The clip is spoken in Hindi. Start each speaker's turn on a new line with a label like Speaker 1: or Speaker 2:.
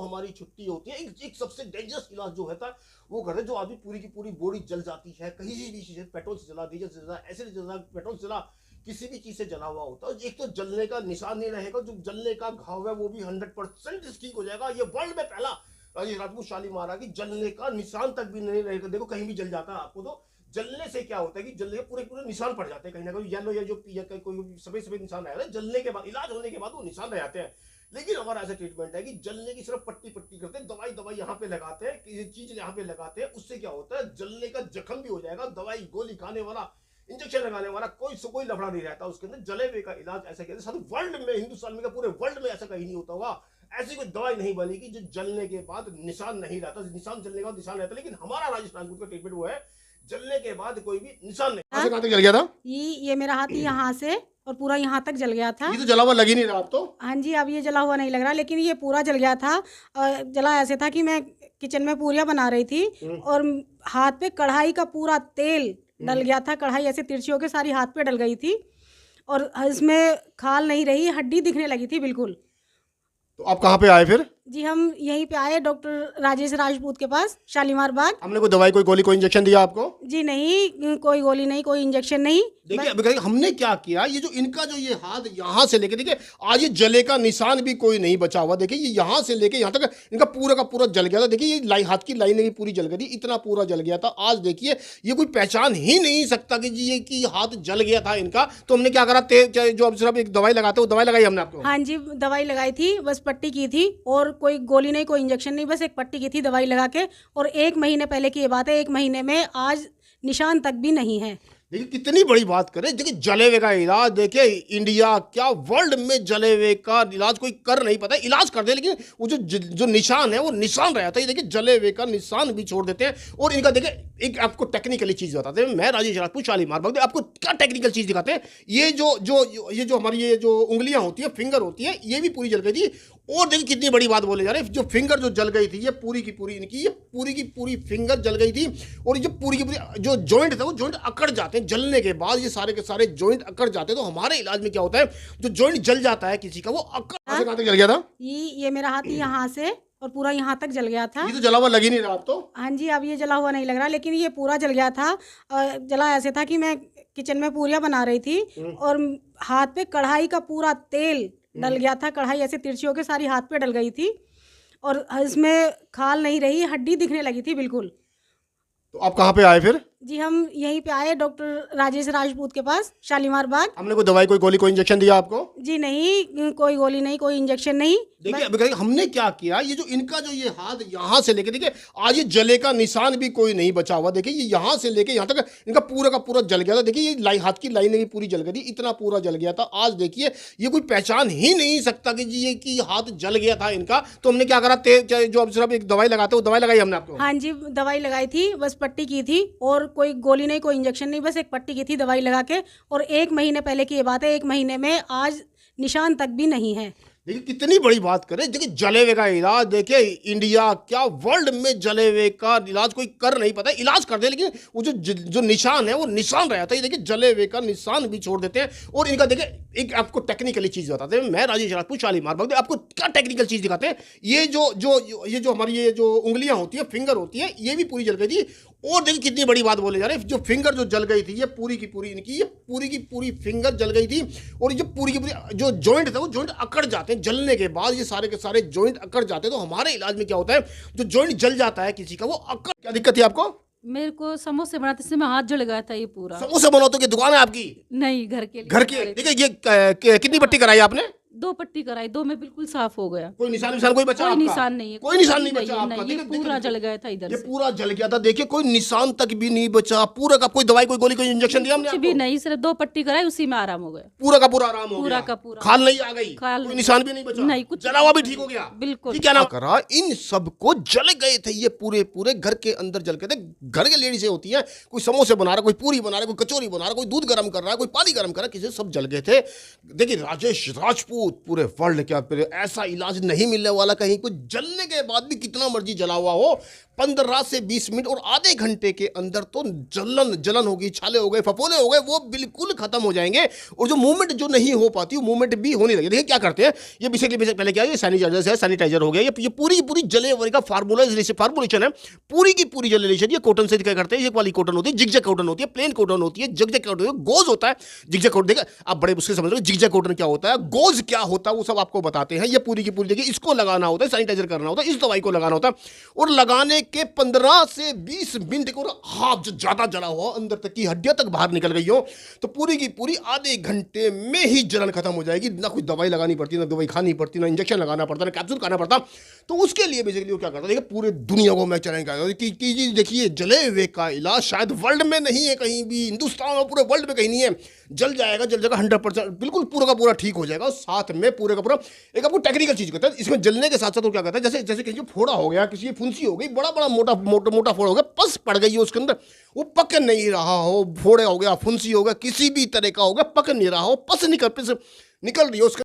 Speaker 1: हमारी छुट्टी होती है, एक सबसे डेंजरस इलाज जो होता है वो करते हैं, जो आदमी पूरी की पूरी बॉडी जल जाती है, कहीं भी चीज पेट्रोल से जला, डीजल से जला, एसिड से जला, पेट्रोल से जला, किसी भी चीज से जला हुआ होता है, एक तो जलने का निशान नहीं रहेगा, जो जलने का घाव है वो भी 100% ठीक हो जाएगा। ये वर्ल्ड में पहला ये राजपूत शालीमार आ कि जलने का निशान तक भी नहीं रहेगा। देखो कहीं भी जल जाता है आपको, तो जलने से क्या होता है कि जलने के पूरे पूरे निशान पड़ जाते हैं, कहीं ना कहीं येलो या जो कोई सफेद सफेद निशान रहता है, जलने के बाद इलाज होने के बाद वो निशान रह जाते हैं। लेकिन हमारा ऐसा ट्रीटमेंट है कि जलने की सिर्फ पट्टी पट्टी करते हैं, दवाई यहाँ पे लगाते हैं, किसी चीज यहाँ पे लगाते हैं, उससे क्या होता है जलने का जख्म भी हो जाएगा। दवाई गोली खाने वाला, इंजेक्शन लगाने वाला कोई लफड़ा नहीं रहता उसके अंदर। जले हुए का इलाज ऐसा कहते हैं सारे वर्ल्ड में, हिंदुस्तान में, पूरे वर्ल्ड में ऐसा कहीं नहीं होता होगा। ऐसी कोई दवाई नहीं बनेगी जो जलने के बाद निशान नहीं रहता। निशान जलने का बाद निशान रहता, लेकिन हमारा राजस्थान का ट्रीटमेंट वो है जलने के बाद कोई भी निशान नहीं। कहां तक जल गया था?
Speaker 2: ये मेरा हाथ यहाँ से और पूरा यहाँ तक जल गया था।
Speaker 1: ये तो जला हुआ लग ही नहीं रहा आप तो।
Speaker 2: हाँ जी, अब ये जला हुआ नहीं लग रहा, लेकिन ये पूरा जल गया था। जला ऐसे था कि मैं किचन में पूरियाँ बना रही थी और हाथ पे कढ़ाई का पूरा तेल डल गया था। कढ़ाई ऐसे तिरछी होकर सारी हाथ पे डल गई थी और इसमें खाल नहीं रही, हड्डी दिखने लगी थी बिल्कुल।
Speaker 1: तो आप कहाँ पे आए फिर?
Speaker 2: जी हम यहीं पे आए डॉक्टर राजेश राजपूत के पास, शालीमार बाग।
Speaker 1: हमने कोई दवाई, कोई गोली, कोई इंजेक्शन दिया आपको?
Speaker 2: जी नहीं, कोई गोली नहीं, कोई इंजेक्शन नहीं।
Speaker 1: देखिए हमने क्या किया, ये जो इनका जो ये हाथ यहाँ से लेके, देखिए आज ये जले का निशान भी कोई नहीं बचा हुआ। देखिए ये यहाँ से लेके यहाँ तक इनका पूरा का पूरा जल गया था। देखिए ये हाथ की लाइनें भी पूरी जल गई थी, इतना पूरा जल गया था। आज देखिए ये कोई पहचान ही नहीं सकता कि जी ये कि हाथ जल गया था इनका। तो हमने क्या करा, जो अब सिर्फ एक दवाई लगाते, वो दवाई लगाई हमने आपको।
Speaker 2: हाँ जी, दवाई लगाई थी, बस पट्टी की थी और कोई गोली नहीं, कोई इंजेक्शन नहीं, बस एक पट्टी की थी दवाई लगा के। और 1 महीने पहले की ये बात है, 1 महीने में आज निशान तक भी नहीं है।
Speaker 1: देखिए कितनी बड़ी बात करें। देखिए जले हुए का इलाज, देखिए इंडिया क्या वर्ल्ड में जले हुए का इलाज कोई कर नहीं पाता। इलाज कर दे लेकिन वो जो निशान है वो निशान रहता है। देखिए जले हुए का निशान भी छोड़ देते हैं। और इनका देखिए एक आपको टेक्निकली चीज बताते हैं, मैं राजेश राजपूत शालीमार बाग, आपको क्या टेक्निकल चीज दिखाते हैं। ये जो हमारी ये जो उंगलियां होती है, फिंगर होती है, ये भी पूरी जल गई थी। और देखिए कितनी बड़ी बात बोले जा रहे हैं, जो फिंगर जो जल गई थी, ये पूरी की पूरी इनकी, ये पूरी की पूरी फिंगर जल गई थी। और ये पूरी की पूरी जो जॉइंट था वो जॉइंट अकड़ जाते हैं। जलने के बाद ये सारे के सारे जॉइंट अकड़ जाते हैं। तो हमारे इलाज में क्या होता है, जो जॉइंट जल जाता है किसी का, वो अकड़। कहां तक जल गया था?
Speaker 2: ये मेरा हाथ यहाँ से और पूरा यहाँ तक जल गया था।
Speaker 1: ये तो जला हुआ लग ही नहीं रहा आप तो।
Speaker 2: हाँ जी, अब ये जला हुआ नहीं लग रहा, लेकिन ये पूरा जल गया था। जला ऐसे था कि मैं किचन में पूरियाँ बना रही थी और हाथ पे कढ़ाई का पूरा तेल डल गया था। कढ़ाई ऐसे तिरछी होकर सारी हाथ पे डल गई थी और इसमें खाल नहीं रही, हड्डी दिखने लगी थी बिल्कुल।
Speaker 1: तो आप कहाँ पे आए फिर?
Speaker 2: जी हम यहीं पे आए डॉक्टर राजेश राजपूत के पास, शालीमार बाग।
Speaker 1: हमने कोई दवाई, कोई गोली, कोई इंजेक्शन दिया आपको?
Speaker 2: जी नहीं, कोई गोली नहीं, कोई इंजेक्शन नहीं।
Speaker 1: देखिए हमने क्या किया, ये जो इनका जो ये हाथ यहाँ से लेके, देखिए आज ये जले का निशान भी कोई नहीं बचा हुआ। देखिए ये यहाँ से लेके यहाँ तक इनका पूरा का पूरा जल गया था। देखिए ये हाथ की लाइनें भी पूरी जल गई थी, इतना पूरा जल गया था। आज देखिए ये कोई पहचान ही नहीं सकता कि जी ये कि हाथ जल गया था इनका। तो हमने क्या करा, जो अब सिर्फ एक दवाई लगाते, वो दवाई लगाई हमने आपको।
Speaker 2: हाँ जी, दवाई लगाई थी, बस पट्टी की थी और कोई गोली नहीं, कोई इंजेक्शन नहीं, बस एक पट्टी की थी दवाई लगा के। और 1 महीने पहले की ये बात है, 1 महीने में आज निशान तक भी नहीं है।
Speaker 1: देखिए कितनी बड़ी बात करें। देखिए जले हुए का इलाज, देखिए इंडिया क्या वर्ल्ड में जले हुए का इलाज कोई कर नहीं पाता। इलाज कर दे लेकिन वो जो निशान है वो निशान रहता है। देखिए जले हुए का निशान भी छोड़ देते हैं। और इनका देखिए एक आपको टेक्निकली चीज बताते हैं, मैं राजेश राजपूत शालीमार बाग, आपको क्या टेक्निकल चीज दिखाते हैं। ये जो हमारी ये जो उंगलियां होती है, फिंगर होती है, ये भी पूरी जल गई थी। और देखिए कितनी बड़ी बात बोले जा रहे हैं, जो फिंगर जो जल गई थी, ये पूरी की पूरी इनकी, ये पूरी की पूरी फिंगर जल गई थी। और ये पूरी की पूरी जो जॉइंट था वो जॉइंट अकड़ जाते हैं। जलने के बाद ये सारे के सारे जॉइंट अकड़ जाते हैं। तो हमारे इलाज में क्या होता है, जो जॉइंट जल जाता है किसी का, वो अकड़। क्या दिक्कत थी आपको?
Speaker 3: मेरे को समोसे बनाते समय हाथ जल गया था ये पूरा।
Speaker 1: समोसे बनाते की दुकान है आपकी?
Speaker 3: नहीं, घर के लिए।
Speaker 1: घर के। देखिए ये कितनी पट्टी कराई आपने?
Speaker 3: 2 पट्टी कराई, 2 में बिल्कुल साफ हो गया।
Speaker 1: कोई निशान कोई बचा?
Speaker 3: कोई
Speaker 1: आपका?
Speaker 3: निशान नहीं है,
Speaker 1: कोई निशान नहीं बचा आपका।
Speaker 3: ये पूरा जल गया था इधर
Speaker 1: ये
Speaker 3: से।
Speaker 1: पूरा जल गया था। देखिए कोई निशान तक भी नहीं बचा पूरा का। कोई दवाई, कोई गोली, कोई इंजेक्शन दिया हमने
Speaker 3: कुछ
Speaker 1: आपको?
Speaker 3: भी नहीं, सिर्फ 2 पट्टी कराई, उसी में आराम हो गया।
Speaker 1: पूरा का पूरा आराम हो
Speaker 3: पूरा
Speaker 1: गया?
Speaker 3: का पूरा।
Speaker 1: खाल नहीं आ गई?
Speaker 3: खाल
Speaker 1: कोई
Speaker 3: नहीं।
Speaker 1: निशान भी नहीं बचा?
Speaker 3: नहीं, कुछ
Speaker 1: जला हुआ भी ठीक हो गया?
Speaker 3: बिल्कुल।
Speaker 1: क्या नाम करा, इन सबको जल गए थे ये पूरे पूरे घर के अंदर जल गए थे। घर के लेडीज होती हैं, कोई समोसे बना रहा, कोई पूरी बना रहा, कोई कचौरी बना रहा, कोई दूध गर्म कर रहा है, कोई पानी गर्म कर रहा है, किसी सब जल गए थे। देखिए राजेश राजपूत पूरे वर्ल्ड क्या ऐसा इलाज नहीं मिलने वाला कहीं। कुछ जलने के बाद भी कितना मर्जी जला हुआ हो, 15 से 20 मिनट और आधे घंटे के अंदर तो जलन होगी, छाले हो गए, फफोले हो गए, वो बिल्कुल खत्म हो जाएंगे। और जो मूवमेंट जो नहीं हो पाती वो मूवमेंट भी होने लगे। देखिए क्या करते हैं ये बेसिकली पहले क्या है, ये सैनिटाइजर हो गया, ये पूरी जले वरी का फार्मूलेशन है, पूरी की पूरी जलेशन ये कॉटन से क्या करते हैं, ये वाली कॉटन होती है, जिगजैग कॉटन होती है, प्लेन कॉटन होती है, जिगजैग कॉटन होती है, गोज होता है, जिगजैग कॉटन। देखा आप बड़े मुश्किल समझ रहे हो जिगजैग कॉटन क्या होता है, गोज क्या होता है, वो सब आपको बताते हैं। ये पूरी की पूरी देखिए इसको लगाना होता है, सैनिटाइजर करना होता है, इस दवाई को लगाना होता है, और लगाने के 15 से 20 मिनट को हाथ जो ज्यादा जला हुआ अंदर तक की हड्डियां तक बाहर निकल गई हो तो पूरी की पूरी आधे घंटे में ही जलन खत्म हो जाएगी। ना कोई दवाई लगानी पड़ती, ना दवाई खानी पड़ती, ना इंजेक्शन लगाना पड़ता, ना कैप्सूल खाना पड़ता। तो उसके लिए बेसिकली वो क्या करता है, देखिए पूरे दुनिया को मैं चलेगा कि देखिए जले हुए का इलाज शायद वर्ल्ड में नहीं है, कहीं भी हिंदुस्तान और पूरे वर्ल्ड में कहीं नहीं है। जल जाएगा 100% बिल्कुल पूरा का पूरा ठीक हो जाएगा। साथ में पूरे का पूरा एक आपको टेक्निकल चीज कहता है, इसमें जलने के साथ साथ वो क्या कहता है, जैसे कहीं फोड़ा हो गया, किसी की फुंसी हो गई, बड़ा मोटा फोड़ा हो गया, पस पड़ गई है उसके अंदर, वो पक नहीं रहा हो, फोड़े हो गया, फुंसी हो गया, किसी भी तरह का हो गया, पक नहीं रहा हो, पस निकल रही हो उसके